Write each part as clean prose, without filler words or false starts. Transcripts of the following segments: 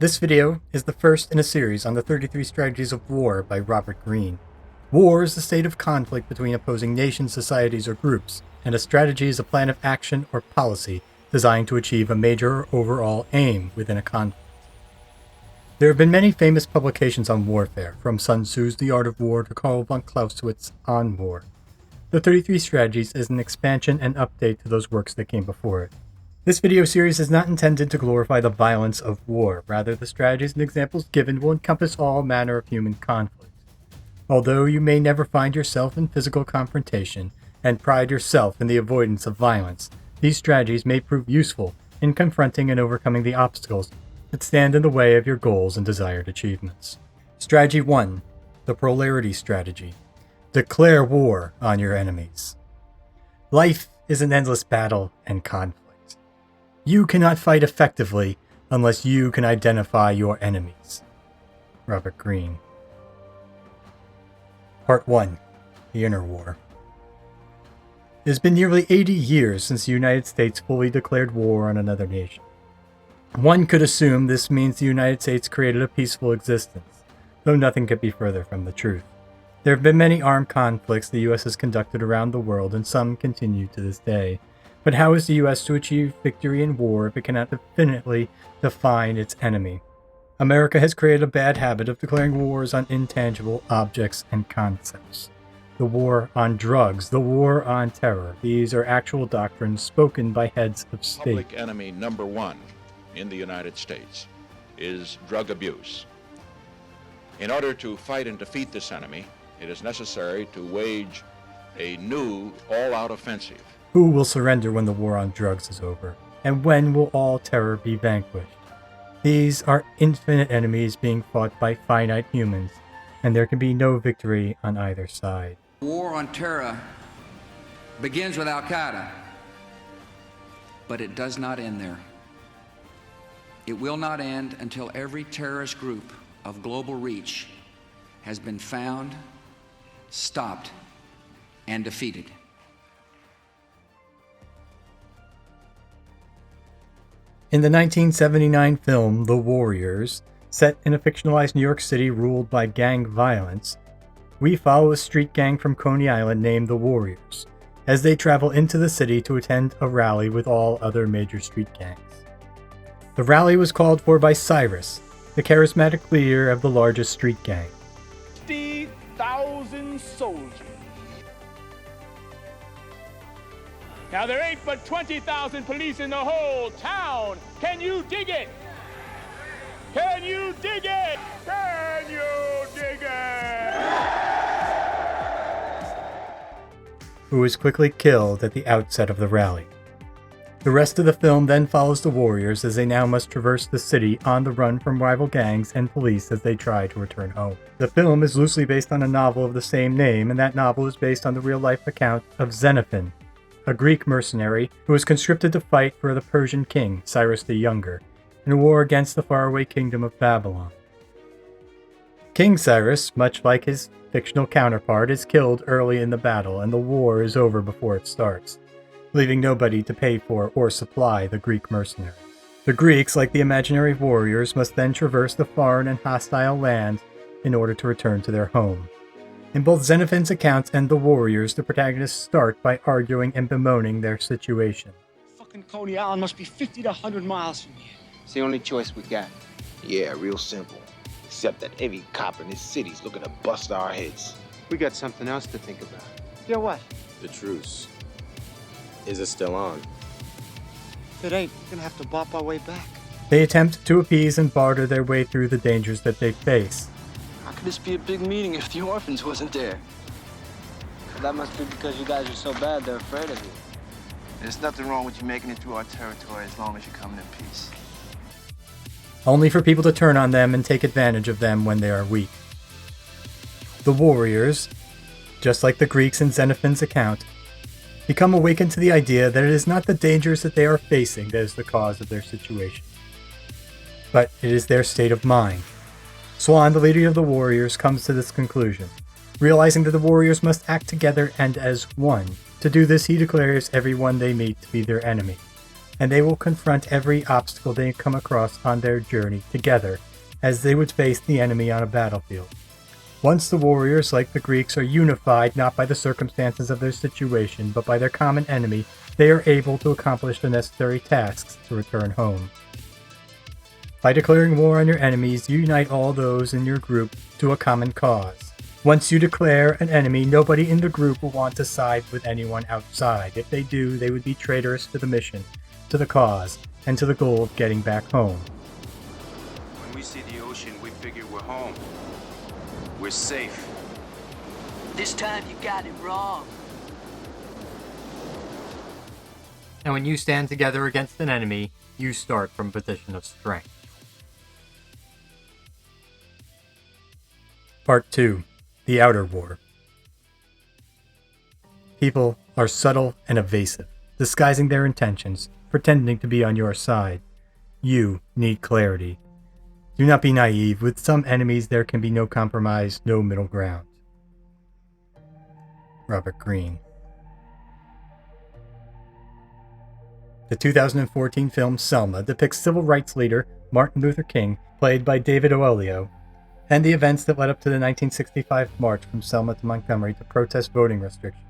This video is the first in a series on the 33 Strategies of War by Robert Greene. War is the state of conflict between opposing nations, societies, or groups, and a strategy is a plan of action or policy designed to achieve a major or overall aim within a conflict. There have been many famous publications on warfare, from Sun Tzu's The Art of War to Karl von Clausewitz's On War. The 33 Strategies is an expansion and update to those works that came before it. This video series is not intended to glorify the violence of war, rather the strategies and examples given will encompass all manner of human conflict. Although you may never find yourself in physical confrontation and pride yourself in the avoidance of violence, these strategies may prove useful in confronting and overcoming the obstacles that stand in the way of your goals and desired achievements. Strategy 1. The Polarity Strategy. Declare war on your enemies. Life is an endless battle and conflict. You cannot fight effectively unless you can identify your enemies. Robert Greene. Part 1. The Inner War. It has been nearly 80 years since the United States fully declared war on another nation. One could assume this means the United States created a peaceful existence, though nothing could be further from the truth. There have been many armed conflicts the U.S. has conducted around the world, and some continue to this day. But how is the U.S. to achieve victory in war if it cannot definitely define its enemy? America has created a bad habit of declaring wars on intangible objects and concepts. The war on drugs, the war on terror, these are actual doctrines spoken by heads of state. Public enemy number one in the United States is drug abuse. In order to fight and defeat this enemy, it is necessary to wage a new all-out offensive. Who will surrender when the war on drugs is over? And when will all terror be vanquished? These are infinite enemies being fought by finite humans, and there can be no victory on either side. War on terror begins with Al-Qaeda, but it does not end there. It will not end until every terrorist group of global reach has been found, stopped, and defeated. In the 1979 film The Warriors, set in a fictionalized New York City ruled by gang violence, we follow a street gang from Coney Island named the Warriors, as they travel into the city to attend a rally with all other major street gangs. The rally was called for by Cyrus, the charismatic leader of the largest street gang. 50,000 soldiers. Now there ain't but 20,000 police in the whole town. Can you dig it? Can you dig it? Can you dig it? Who was quickly killed at the outset of the rally. The rest of the film then follows the Warriors as they now must traverse the city on the run from rival gangs and police as they try to return home. The film is loosely based on a novel of the same name, and that novel is based on the real-life account of Xenophon, a Greek mercenary who was conscripted to fight for the Persian king, Cyrus the Younger, in a war against the faraway kingdom of Babylon. King Cyrus, much like his fictional counterpart, is killed early in the battle, and the war is over before it starts, leaving nobody to pay for or supply the Greek mercenaries. The Greeks, like the imaginary warriors, must then traverse the foreign and hostile land in order to return to their home. In both Xenophon's account and The Warriors, the protagonists start by arguing and bemoaning their situation. Fucking Coney Island must be 50 to 100 miles from here. It's the only choice we got. Yeah, real simple. Except that every cop in this city's looking to bust our heads. We got something else to think about. Yeah, what? The truce. Is it still on? If it ain't, we're gonna have to bop our way back. They attempt to appease and barter their way through the dangers that they face. How could this be a big meeting if the orphans wasn't there? That must be because you guys are so bad they're afraid of you. There's nothing wrong with you making it through our territory as long as you're coming in peace. Only for people to turn on them and take advantage of them when they are weak. The Warriors, just like the Greeks in Xenophon's account, become awakened to the idea that it is not the dangers that they are facing that is the cause of their situation, but it is their state of mind. Swan, the leader of the Warriors, comes to this conclusion, realizing that the Warriors must act together and as one. To do this, he declares everyone they meet to be their enemy. and they will confront every obstacle they come across on their journey together, as they would face the enemy on a battlefield. Once the warriors, like the Greeks, are unified not by the circumstances of their situation, but by their common enemy, they are able to accomplish the necessary tasks to return home. By declaring war on your enemies, you unite all those in your group to a common cause. Once you declare an enemy, nobody in the group will want to side with anyone outside. If they do, they would be traitorous to the mission, to the cause, and to the goal of getting back home. When we see the ocean, we figure we're home. We're safe. This time you got it wrong. And when you stand together against an enemy, you start from a position of strength. Part 2. The Outer War. People are subtle and evasive, disguising their intentions, pretending to be on your side. You need clarity. Do not be naive. With some enemies there can be no compromise, no middle ground. Robert Greene. The 2014 film Selma depicts civil rights leader Martin Luther King, played by David Oyelowo, and the events that led up to the 1965 march from Selma to Montgomery to protest voting restrictions.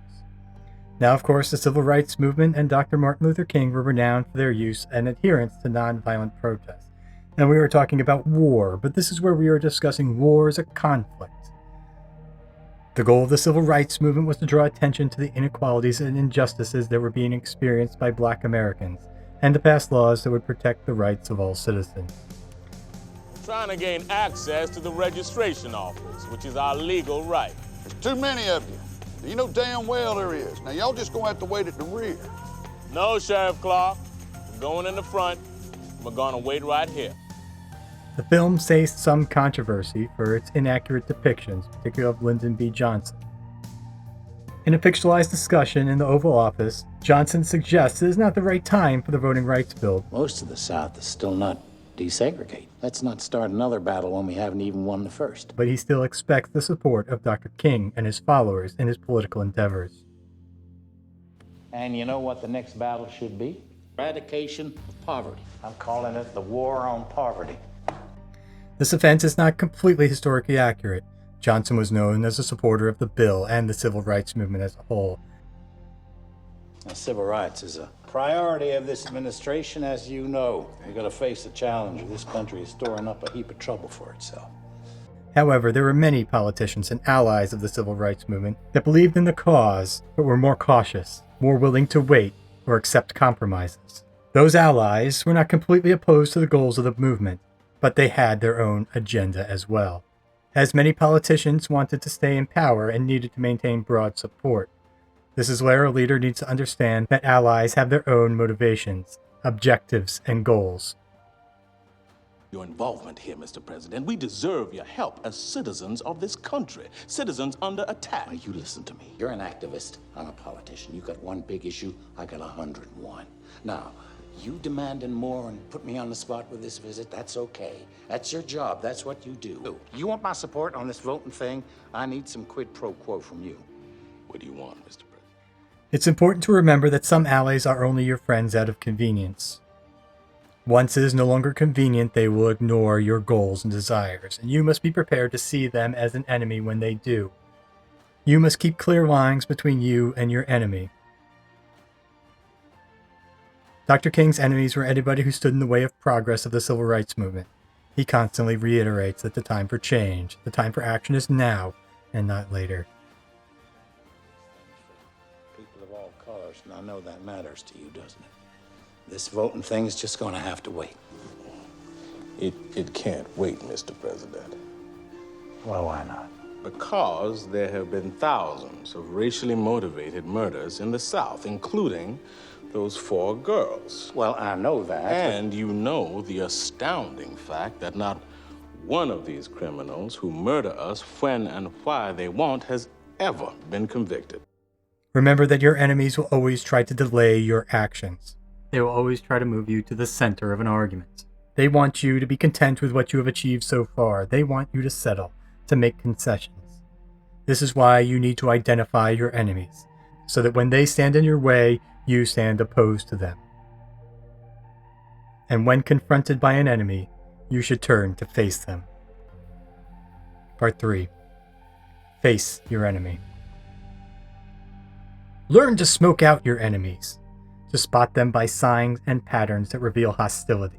Now, of course, the civil rights movement and Dr. Martin Luther King were renowned for their use and adherence to nonviolent protest. And we were talking about war, but this is where we are discussing war as a conflict. The goal of the civil rights movement was to draw attention to the inequalities and injustices that were being experienced by Black Americans, and to pass laws that would protect the rights of all citizens. Trying to gain access to the registration office, which is our legal right. There's too many of you. You know damn well there is. Now, y'all just gonna have to wait at the rear. No, Sheriff Clark. We're going in the front. We're gonna wait right here. The film faced some controversy for its inaccurate depictions, particularly of Lyndon B. Johnson. In a fictionalized discussion in the Oval Office, Johnson suggests it is not the right time for the voting rights bill. Most of the South is still not desegregated. Let's not start another battle when we haven't even won the first. But he still expects the support of Dr. King and his followers in his political endeavors. And you know what the next battle should be? Eradication of poverty. I'm calling it the war on poverty. This offense is not completely historically accurate. Johnson was known as a supporter of the bill and the civil rights movement as a whole. Now, civil rights is a priority of this administration, as you know. We're going to face the challenge of this country is storing up a heap of trouble for itself. However, there were many politicians and allies of the civil rights movement that believed in the cause, but were more cautious, more willing to wait or accept compromises. Those allies were not completely opposed to the goals of the movement, but they had their own agenda as well, as many politicians wanted to stay in power and needed to maintain broad support. This is where a leader needs to understand that allies have their own motivations, objectives, and goals. Your involvement here, Mr. President, we deserve your help as citizens of this country, citizens under attack. Now, you listen to me. You're an activist. I'm a politician. You got one big issue, I got 101. Now, you demanding more and put me on the spot with this visit, that's okay. That's your job. That's what you do. You want my support on this voting thing? I need some quid pro quo from you. What do you want, Mr. President? It's important to remember that some allies are only your friends out of convenience. Once it is no longer convenient, they will ignore your goals and desires, and you must be prepared to see them as an enemy when they do. You must keep clear lines between you and your enemy. Dr. King's enemies were anybody who stood in the way of progress of the civil rights movement. He constantly reiterates that the time for change, the time for action is now and not later. People of all colors, and I know that matters to you, doesn't it? This voting thing is just going to have to wait. It can't wait, Mr. President. Well, why not? Because there have been thousands of racially motivated murders in the South, including those 4 girls. Well, I know that. And you know the astounding fact that not one of these criminals who murder us when and why they want has ever been convicted. Remember that your enemies will always try to delay your actions. They will always try to move you to the center of an argument. They want you to be content with what you have achieved so far. They want you to settle, to make concessions. This is why you need to identify your enemies, so that when they stand in your way, you stand opposed to them. and when confronted by an enemy, you should turn to face them. Part 3. Face your enemy. Learn to smoke out your enemies, to spot them by signs and patterns that reveal hostility.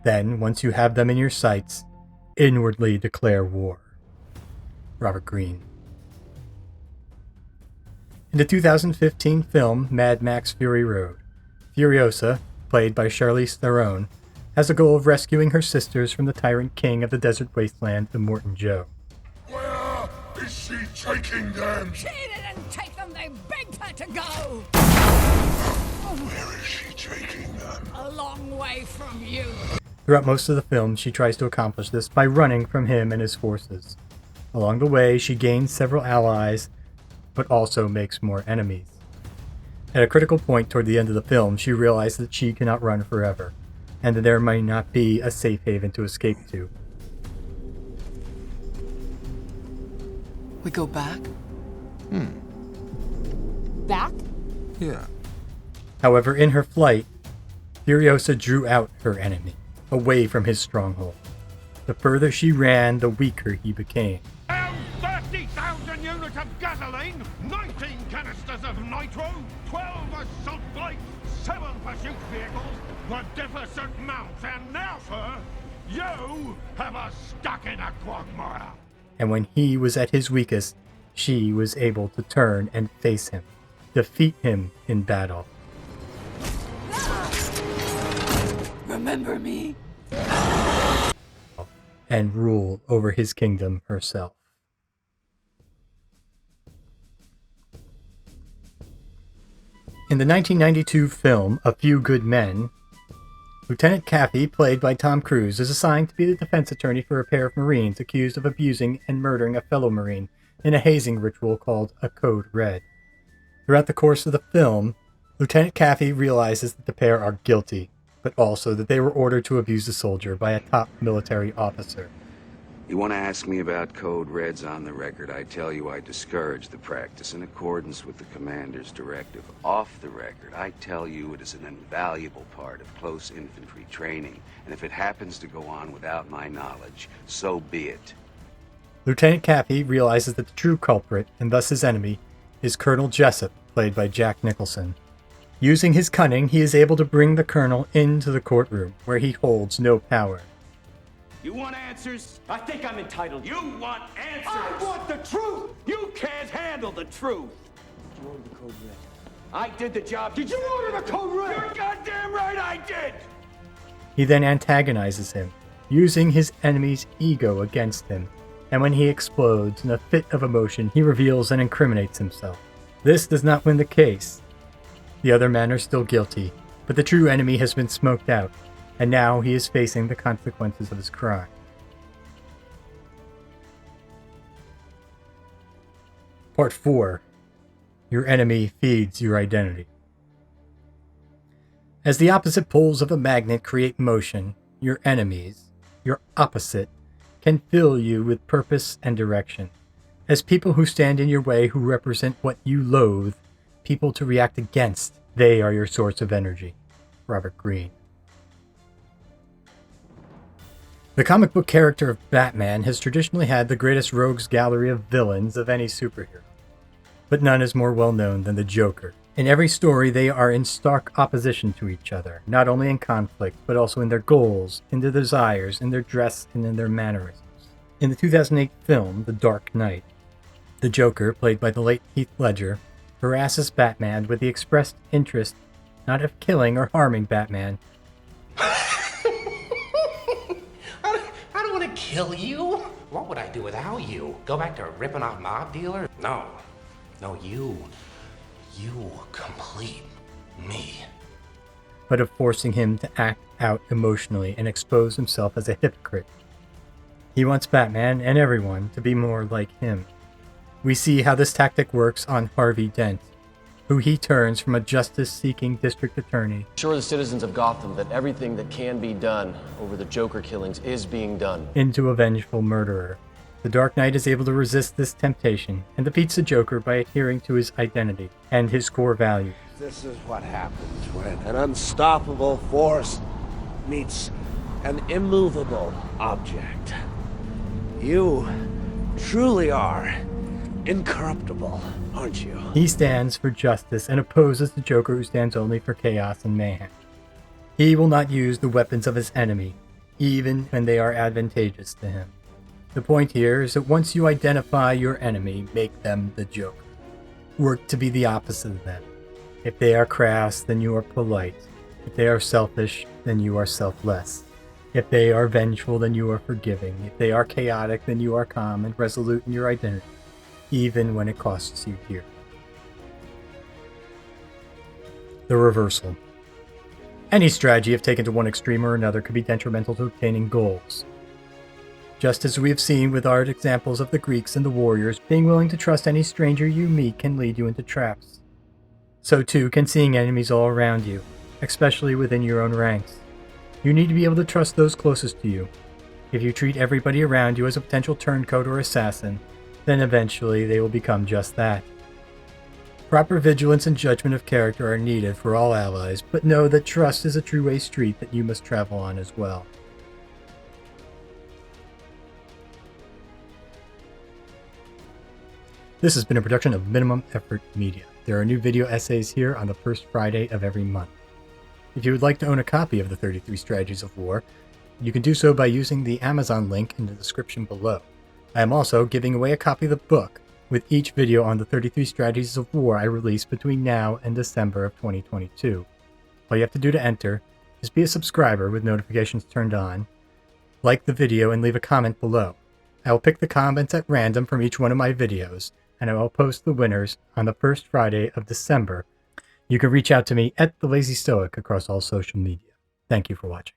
Then, once you have them in your sights, inwardly declare war. Robert Greene. In the 2015 film Mad Max Fury Road, Furiosa, played by Charlize Theron, has the goal of rescuing her sisters from the tyrant king of the desert wasteland, Immortan Joe. Where is she taking them? She didn't take them, they begged her to go! Where is she taking them? A long way from you. Throughout most of the film, she tries to accomplish this by running from him and his forces. Along the way, she gains several allies, but also makes more enemies. At a critical point toward the end of the film, she realizes that she cannot run forever, and that there might not be a safe haven to escape to. We go back? Back? Yeah. However, in her flight, Furiosa drew out her enemy, away from his stronghold. The further she ran, the weaker he became. 30,000 units of gasoline, 19 canisters of nitro, 12 assault bikes, 7 pursuit vehicles, the deficit mounts, and now, sir, you have us stuck in a quagmire. And when he was at his weakest, she was able to turn and face him, defeat him in battle. Remember me? And rule over his kingdom herself. In the 1992 film A Few Good Men, Lieutenant Caffey, played by Tom Cruise, is assigned to be the defense attorney for a pair of Marines accused of abusing and murdering a fellow Marine in a hazing ritual called a Code Red. Throughout the course of the film, Lieutenant Caffey realizes that the pair are guilty, but also that they were ordered to abuse a soldier by a top military officer. You want to ask me about Code Reds on the record, I tell you I discourage the practice in accordance with the commander's directive. Off the record, I tell you it is an invaluable part of close infantry training, and if it happens to go on without my knowledge, so be it. Lieutenant Caffey realizes that the true culprit, and thus his enemy, is Colonel Jessup, played by Jack Nicholson. Using his cunning, he is able to bring the colonel into the courtroom, where he holds no power. You want answers? I think I'm entitled. You want answers? I want the truth! You can't handle the truth. Did you order the Code Red? I did the job. Did you order the Code Red? You're goddamn right I did! He then antagonizes him, using his enemy's ego against him, and when he explodes in a fit of emotion, he reveals and incriminates himself. This does not win the case. The other men are still guilty, but the true enemy has been smoked out, and now he is facing the consequences of his crime. Part 4. Your enemy feeds your identity. As the opposite poles of a magnet create motion, your enemies, your opposite, can fill you with purpose and direction. As people who stand in your way who represent what you loathe, people to react against, they are your source of energy. Robert Greene. The comic book character of Batman has traditionally had the greatest rogues gallery of villains of any superhero. But none is more well known than the Joker. In every story, they are in stark opposition to each other, not only in conflict, but also in their goals, in their desires, in their dress, and in their mannerisms. In the 2008 film, The Dark Knight, the Joker, played by the late Heath Ledger, harasses Batman with the expressed interest not of killing or harming Batman. I don't want to kill you. What would I do without you? Go back to ripping off mob dealers? No, you complete me. But of forcing him to act out emotionally and expose himself as a hypocrite. He wants Batman and everyone to be more like him. We see how this tactic works on Harvey Dent, who he turns from a justice-seeking district attorney. Assure the citizens of Gotham that everything that can be done over the Joker killings is being done. Into a vengeful murderer. The Dark Knight is able to resist this temptation and defeats the Joker by adhering to his identity and his core values. This is what happens when an unstoppable force meets an immovable object. You truly are incorruptible, aren't you? He stands for justice and opposes the Joker, who stands only for chaos and mayhem. He will not use the weapons of his enemy, even when they are advantageous to him. The point here is that once you identify your enemy, make them the Joker. Work to be the opposite of them. If they are crass, then you are polite. If they are selfish, then you are selfless. If they are vengeful, then you are forgiving. If they are chaotic, then you are calm and resolute in your identity, even when it costs you dear. The reversal. Any strategy, if taken to one extreme or another, could be detrimental to obtaining goals. Just as we have seen with our examples of the Greeks and the warriors, being willing to trust any stranger you meet can lead you into traps. So too can seeing enemies all around you, especially within your own ranks. You need to be able to trust those closest to you. If you treat everybody around you as a potential turncoat or assassin, then eventually they will become just that. Proper vigilance and judgment of character are needed for all allies, but know that trust is a two-way street that you must travel on as well. This has been a production of Minimum Effort Media. There are new video essays here on the first Friday of every month. If you would like to own a copy of the 33 Strategies of War, you can do so by using the Amazon link in the description below. I am also giving away a copy of the book with each video on the 33 Strategies of War I release between now and December of 2022. All you have to do to enter is be a subscriber with notifications turned on, like the video, and leave a comment below. I will pick the comments at random from each one of my videos, and I will post the winners on the first Friday of December. You can reach out to me at The Lazy Stoic across all social media. Thank you for watching.